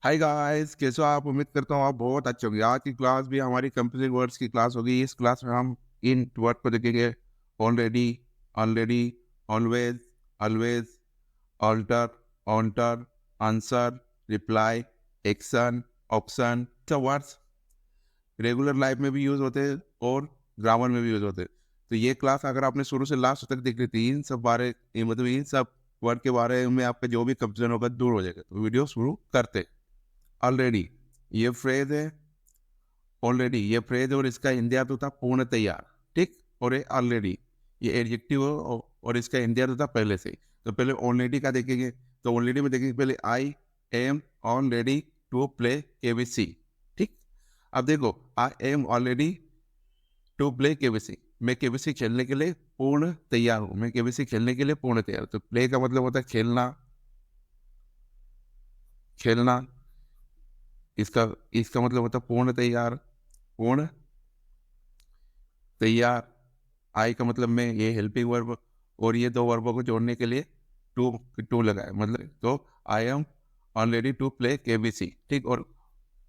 Hi guys, कैसे हो आप? उम्मीद करता हूँ आप बहुत अच्छे होंगे। आज की क्लास भी हमारी कंप्लीट वर्ड्स की क्लास होगी। इस क्लास में हम इन वर्ड को देखेंगे। Already, already, always, always, alter, alter, answer, reply, action, option. सब वर्ड्स रेगुलर लाइफ में भी यूज होते हैं और ग्रामर में भी यूज होते हैं। तो ये क्लास अगर आपने शुरू से लास्ट तक देख ली थी, इन सब मतलब इन सब वर्ड के बारे में आपका जो भी कंफ्यूजन होगा दूर हो जाएगा। तो वीडियो शुरू करते हैं। ऑलरेडी ये फ्रेज है। ऑलरेडी ये फ्रेज और इसका हिंदी अर्थ होता पूर्ण तैयार। ठीक। और ये ऑलरेडी ये एडजेक्टिव हो और इसका हिंदी अर्थ होता पहले से ही। तो पहले ऑलरेडी का देखेंगे। तो ऑलरेडी में देखेंगे पहले I am all ready to play KBC. ठीक। अब देखो, I am already to play KBC. मैं केबीसी खेलने के लिए पूर्ण तैयार हूँ। मैं केबीसी खेलने के लिए पूर्ण तैयार हूँ। तो प्ले का मतलब होता है खेलना, खेलना। इसका इसका मतलब होता है पूर्ण तैयार, पूर्ण तैयार। आई का मतलब में ये हेल्पिंग वर्ब और ये दो वर्बों को जोड़ने के लिए टू टू लगाए, मतलब तो I am already to play KBC. ठीक। और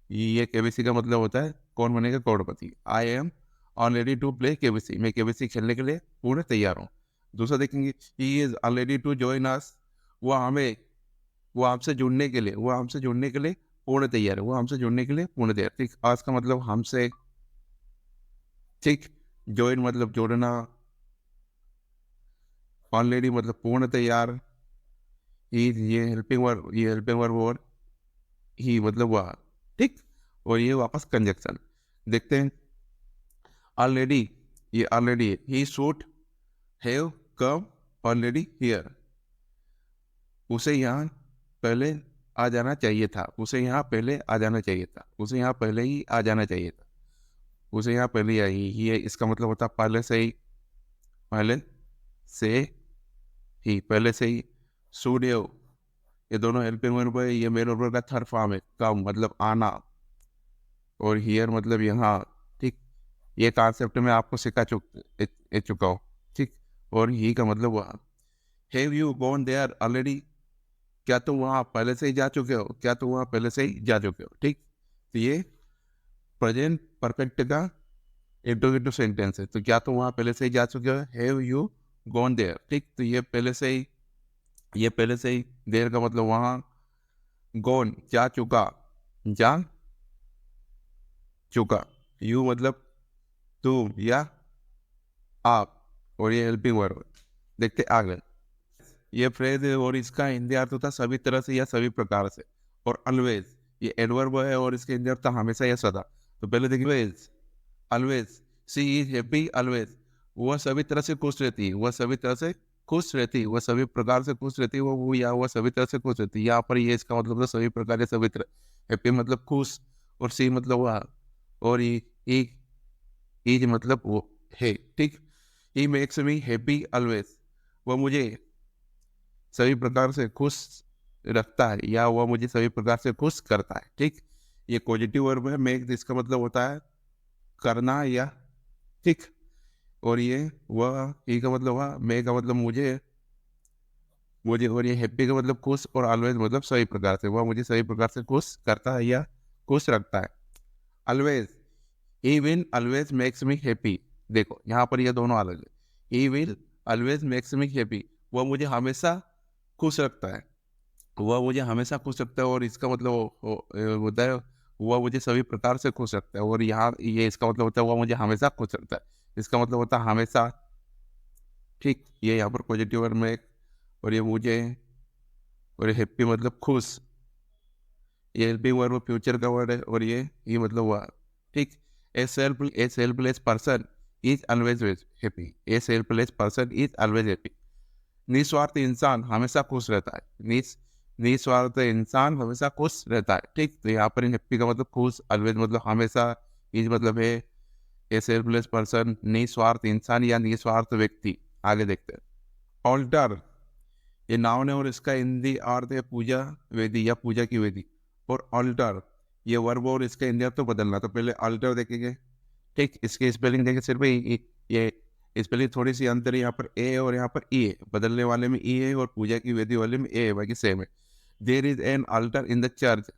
ये केबीसी का मतलब होता है Kaun Banega Crorepati. I am already to play KBC. मैं केबीसी खेलने के लिए पूर्ण तैयार हूँ। दूसरा देखेंगे, he is already to join us. वो हमें वो हमसे जुड़ने के लिए वो हमसे जुड़ने के लिए पूर्ण तैयार है। वो हमसे जुड़ने के लिए पूर्ण तैयार। ठीक। आज का मतलब हमसे। ठीक। जॉइन मतलब जोड़ना। ऑलरेडी मतलब पूर्ण तैयार। ये हेल्पिंग वर्ब और ही मतलब वह। ठीक। और ये वापस कंजक्शन। देखते हैं। ऑलरेडी ये already he should have come already here. उसे यहाँ पहले आ जाना चाहिए था। उसे यहाँ पहले आ जाना चाहिए था। उसे यहाँ पहले ही आ जाना चाहिए था। उसे यहाँ पहले ही आई। ये इसका मतलब होता पहले से ही, पहले से ही, पहले से ही। शुड हैव ये दोनों हेल्पिंग वर्ब है। ये मेन वर्ब का थर्ड फॉर्म है। कम मतलब आना और हियर मतलब यहाँ। ठीक। ये कॉन्सेप्ट में आपको चुका हूँ। ठीक। और ही का मतलब वहाँ। Have you gone there already. क्या तुम वहाँ पहले से ही जा चुके हो? क्या तुम वहाँ पहले से ही जा चुके हो? ठीक। तो ये प्रेजेंट परफेक्ट का इंट्रोगेटिव सेंटेंस है। तो क्या तुम वहाँ पहले से ही जा चुके हो? Have you gone there. ठीक। तो ये पहले से ही। देयर का मतलब वहाँ। गॉन जा चुका, जा चुका। यू मतलब तुम या आप। और ये हेल्पिंग वर्ब। देखते आगे। ये फ्रेज है और इसका हिंदी अर्थ होता सभी तरह से या सभी प्रकार से। और ऑलवेज ये एडवर्ब है और इसके हिंदी अर्थ हमेशा या सदा। तो पहले देखिए always, always see is happy always. वह सभी तरह से खुश रहती है। वह सभी तरह से खुश रहती है। वह सभी प्रकार से खुश रहती है। वो या वह सभी तरह से खुश रहती है। यहाँ पर ये इसका मतलब है सभी प्रकार या सभी तरह। हैप्पी मतलब खुश और सी मतलब वह। और इज मतलब वो है। ठीक। He makes me happy always. वह मुझे सभी प्रकार से खुश रखता है या वह मुझे सभी प्रकार से खुश करता है। ठीक। ये पॉजिटिव वर्ब है। मेक इसका मतलब होता है करना या। ठीक। और ये वह ही का मतलब वह। मे का मतलब मुझे मुझे और ये हैप्पी का मतलब खुश और ऑलवेज मतलब सभी प्रकार से। वह मुझे सभी प्रकार से खुश करता है या खुश रखता है। Always he will always makes me happy. देखो यहाँ पर ये दोनों अलग है। He will always makes me happy. वह मुझे हमेशा खुश रखता है। वह मुझे हमेशा खुश रखता है और इसका मतलब होता है वह मुझे सभी प्रकार से खुश रखता है। और यहाँ ये इसका मतलब होता है वह मुझे हमेशा खुश रखता है। इसका मतलब होता है हमेशा। ठीक। ये यहाँ पर पॉजिटिव वर्ब में और ये मुझे और हैप्पी मतलब खुश। ये हेल्पिंग वर्ब फ्यूचर का वर्ड है और ये मतलब हुआ। ठीक। A selfless person is always happy. A selfless person is always happy. निस्वार्थ इंसान हमेशा खुश रहता है। निस्वार्थ इंसान हमेशा खुश रहता है। ठीक। तो यहाँ पर हैप्पी का मतलब खुश, ऑलवेज मतलब हमेशा, इज मतलब है। ए सेल्फलेस पर्सन निस्वार्थ इंसान या निस्वार्थ व्यक्ति। आगे देखते हैं। ऑल्टर ये नाउन है और इसका हिंदी अर्थ है पूजा वेदी या पूजा की वेदी। और ऑल्टर ये वर्ब और इसका हिंदी अर्थ तो बदलना। तो पहले ऑल्टर देखेंगे। ठीक। इसके स्पेलिंग देखें सिर्फ ये स्पेलिंग थोड़ी सी अंतर है। यहाँ पर ए और यहाँ पर ई है। बदलने वाले में ई है और पूजा की वेदी वाले में ए है। बाकी सेम है। There is an altar in the church.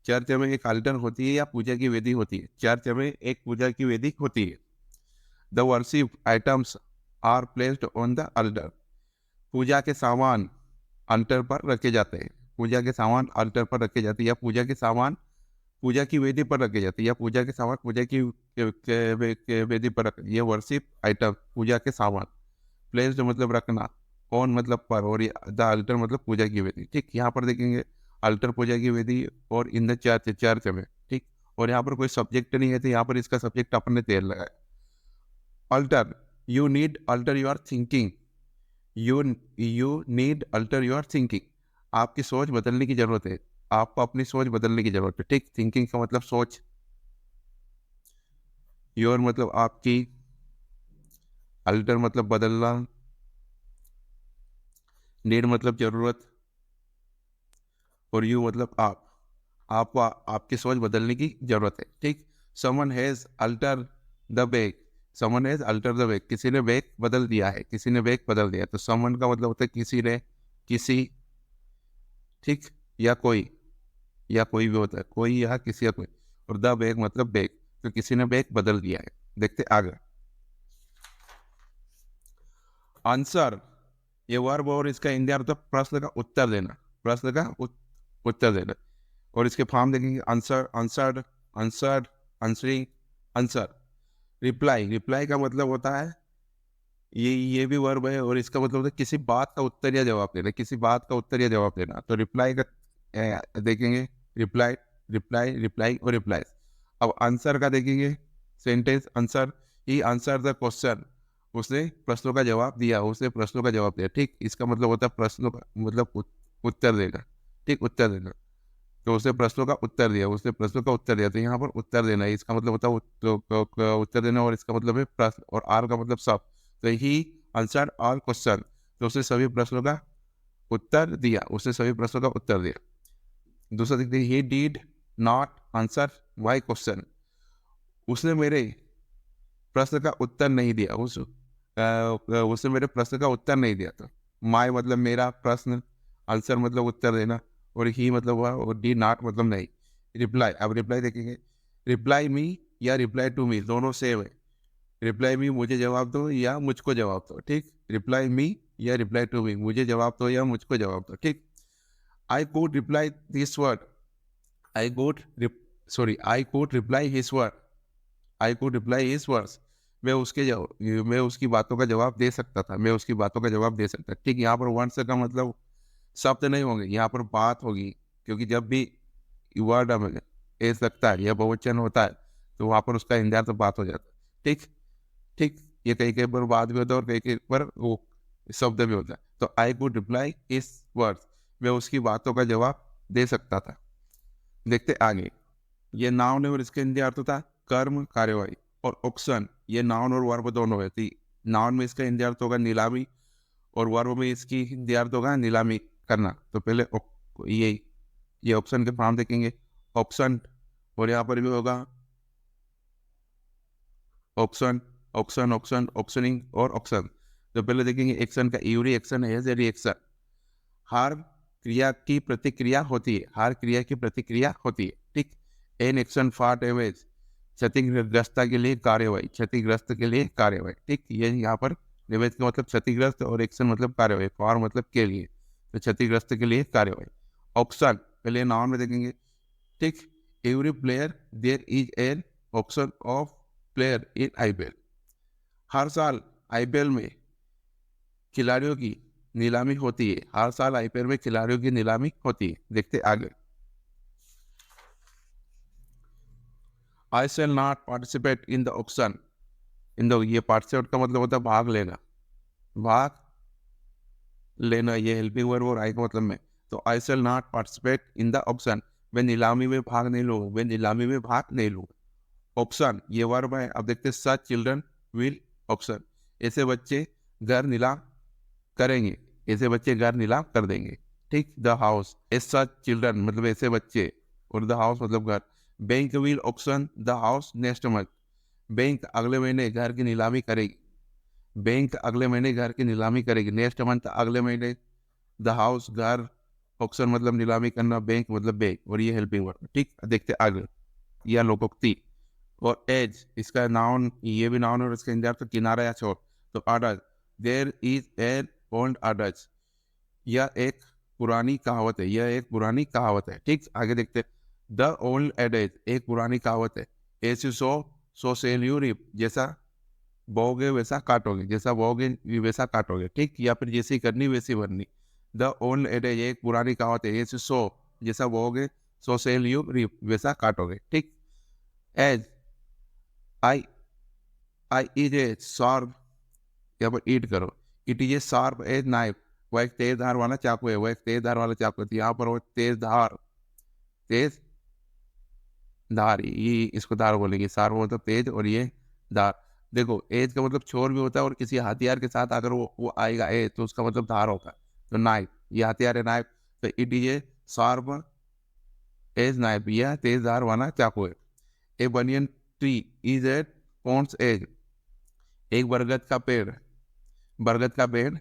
Church में एक अल्टर होती है या पूजा की वेदी होती है। चर्च में एक पूजा की वेदी होती है। The worship items are placed on the altar. पूजा के सामान अल्टर पर रखे जाते हैं। पूजा के सामान अल्टर पर रखे जाते हैं, या पूजा के सामान पूजा की वेदी पर रखे जाते हैं, या पूजा के सामान पूजा की वेदी पर रखे। ये वर्शिप आइटम पूजा के सामान, प्लेस्ड मतलब रखना, ऑन मतलब पर, और द अल्टर मतलब पूजा की वेदी। ठीक, यहाँ पर देखेंगे अल्टर पूजा की वेदी और इन द चर्च, चर्च में। ठीक, और यहाँ पर कोई सब्जेक्ट नहीं है तो यहाँ पर इसका सब्जेक्ट अपन ने तेल लगाया। Alter, you need alter your thinking. You need alter your thinking. आपकी सोच बदलने की जरूरत है। आपको अपनी सोच बदलने की जरूरत है। ठीक, थिंकिंग का मतलब सोच, योर मतलब आपकी, अल्टर मतलब बदलना, नीड मतलब जरूरत, और यू मतलब आपको आपकी सोच बदलने की जरूरत है। ठीक, someone has alter the bag. Someone has alter the bag, किसी ने बैग बदल दिया है, किसी ने बैग बदल दिया। तो समन का मतलब होता है किसी ने, किसी, ठीक, या कोई भी होता है, कोई या किसी या कोई, और द बैग मतलब बैग, तो किसी ने बैग बदल दिया है। देखते आगे। आंसर, ये वर्ब और इसका हिंदी अर्थ प्रश्न का उत्तर देना। प्रश्न का उत्तर देना। और इसके फॉर्म देखेंगे, answer, answered, answered, answering, answer. Reply, reply का मतलब होता है, ये भी वर्ब है, और इसका मतलब होता है किसी बात का उत्तर या जवाब देना, किसी बात का उत्तर या जवाब देना। तो रिप्लाई का देखेंगे, रिप्लाई, रिप्लाई, रिप्लाई और रिप्लाई। अब आंसर का देखेंगे, sentence answer, he answer the question. उसने प्रश्नों का जवाब दिया, उसने प्रश्नों का जवाब दिया। ठीक, इसका मतलब होता है प्रश्नों का मतलब उत्तर देना। ठीक, उत्तर देना। तो उसने प्रश्नों का उत्तर दिया, उसने प्रश्नों का उत्तर दिया, तो यहाँ पर उत्तर देना है, इसका मतलब होता है उत्तर देना, और इसका मतलब है प्रश्न, और आर का मतलब सब। तो ही आंसर्ड ऑल क्वेश्चन, तो उसने सभी प्रश्नों का उत्तर दिया, उसने सभी प्रश्नों का उत्तर दिया। दूसरा देखते हैं, he did not answer my question. उसने मेरे प्रश्न का उत्तर नहीं दिया, उसने मेरे प्रश्न का उत्तर नहीं दिया। तो माय मतलब मेरा, प्रश्न, आंसर मतलब उत्तर देना, और ही मतलब हुआ, और डी नॉट मतलब नहीं। रिप्लाई, अब रिप्लाई देखेंगे, रिप्लाई मी या रिप्लाई टू मी, दोनों सेम है। रिप्लाई मी मुझे जवाब दो या मुझको जवाब दो। ठीक, रिप्लाई मी या रिप्लाई टू मी, मुझे जवाब दो या मुझको जवाब दो। ठीक, I could reply this word, I could I could reply his word, I could reply his words. मैं उसकी बातों का जवाब दे सकता था, मैं उसकी बातों का जवाब दे सकता। ठीक, यहाँ पर वर्ड्स का मतलब शब्द नहीं होंगे, यहाँ पर बात होगी, क्योंकि जब भी वर्ड हमें एस लगता है या बहुवचन होता है तो वहाँ पर उसका इंतजार तो बात हो जाता है। ठीक, ठीक, ये कई कई पर बात भी होता है और कई कई पर वो शब्द भी होता है। तो आई कुड रिप्लाई इस वर्ड्स, मैं उसकी बातों का जवाब दे सकता था। देखते आगे। ये नाउन है और इसके हिंदी अर्थ होता है कर्म, कार्यवाही। और ऑक्शन, ये नाउन और वर्ब दोनों है। तो नाउन में इसका हिंदी अर्थ होगा नीलामी, और वर्ब में इसकी हिंदी अर्थ होगा नीलामी करना। तो पहले ये ऑप्शन के फॉर्म देखेंगे, ऑप्शन, और यहाँ पर भी होगा ऑप्शन, ऑप्शन, ऑप्शन, ऑप्शनिंग और ऑप्शन। तो पहले देखेंगे एक्शन का, यूरी एक्शन है या रिएक्शन। हर क्रिया की प्रतिक्रिया होती है, हर क्रिया की प्रतिक्रिया होती है। ठीक, एन एक्शन फॉर डैमेज, क्षतिग्रस्त के लिए कार्यवाही, क्षतिग्रस्त के लिए कार्यवाही। ठीक, ये यहाँ पर डैमेज का मतलब क्षतिग्रस्त, और एक्शन मतलब कार्यवाही, फॉर मतलब के लिए, तो क्षतिग्रस्त के लिए कार्यवाही। ऑप्शन पहले नाउन में देखेंगे। ठीक, every player there is an option of player in IPL. हर साल आईपीएल में खिलाड़ियों की नीलामी होती है, हर साल आईपीएल में खिलाड़ियों की नीलामी होती है। देखते आगे। I shall not participate in the auction. In the, ये पार्टिसिपेट का मतलब होता है भाग लेना, भाग लेना, ये हेल्पिंग वर्ब और आई का मतलब में। तो I shall not participate in the auction, मैं नीलामी में भाग नहीं लूंगा, मैं नीलामी में भाग नहीं लूंगा। ऑप्शन ये वर्ब है। अब देखते, सच चिल्ड्रन विल ऑप्शन, ऐसे बच्चे घर नीलाम करेंगे, ऐसे बच्चे घर नीलाम कर देंगे। ठीक, the house, as such children मतलब ऐसे बच्चे, और द हाउस मतलब घर। Bank will option the house next month, bank अगले महीने घर की नीलामी करेगी, बैंक अगले महीने घर की नीलामी करेगी। नेक्स्ट मंथ अगले महीने, द हाउस घर ऑक्शन मतलब नीलामी करना, बैंक मतलब बैंक, और ये हेल्पिंग वर्ब। ठीक, देखते आगे। या लोकोक्ति। और एज, इसका नाउन, ये भी नाउन और इसके अंदर तो किनारा या छोर। तो अडज, देयर इज एन ओल्ड अडज, यह एक पुरानी कहावत है, यह एक पुरानी कहावत है। ठीक, आगे देखते। द ओल्ड एडेज, एक पुरानी कहावत है। As you sow shall you reap, जैसा बोओगे वैसा काटोगे, जैसा बोओगे वैसा काटोगे। ठीक, या फिर जैसी करनी वैसी भरनी। द ओल्ड एडेज, एक पुरानी कहावत है। एस यू सो, जैसा बोओगे, सो सेल यू रीप, वैसा काटोगे। ठीक, edge, I I is a sharp, यहाँ पर ईट करो। It is a sharp edge knife, वह एक तेज धार वाला चाकू है, वह एक तेज धार वाला चाकू है। तो यहाँ पर वो तेज धार, तेज धार, ये इसको धार बोलेंगे। शार्प मतलब तेज, और ये धार। देखो, एज का मतलब छोर भी होता है, और किसी हथियार के साथ अगर वो आएगा एज, तो उसका मतलब धार होता है। तो नाइफ, ये हथियार है नाइफ। तो it is a sharp edge knife, यह तेज धार वाला चाकू है। A banyan tree is a ponds edge, एक बरगद का पेड़, बरगद का पेड़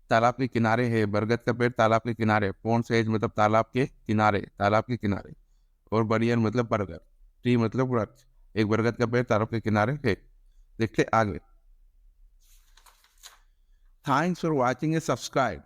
तालाब के किनारे है। बरगद का पेड़ तालाब के किनारे। पॉन्ड्स एज मतलब तालाब के किनारे, तालाब के किनारे। और बनियन मतलब बरगद, ट्री मतलब वृक्ष, एक बरगद का पेड़ तालाब के किनारे है। देखते आगे। Thanks for watching A subscribe.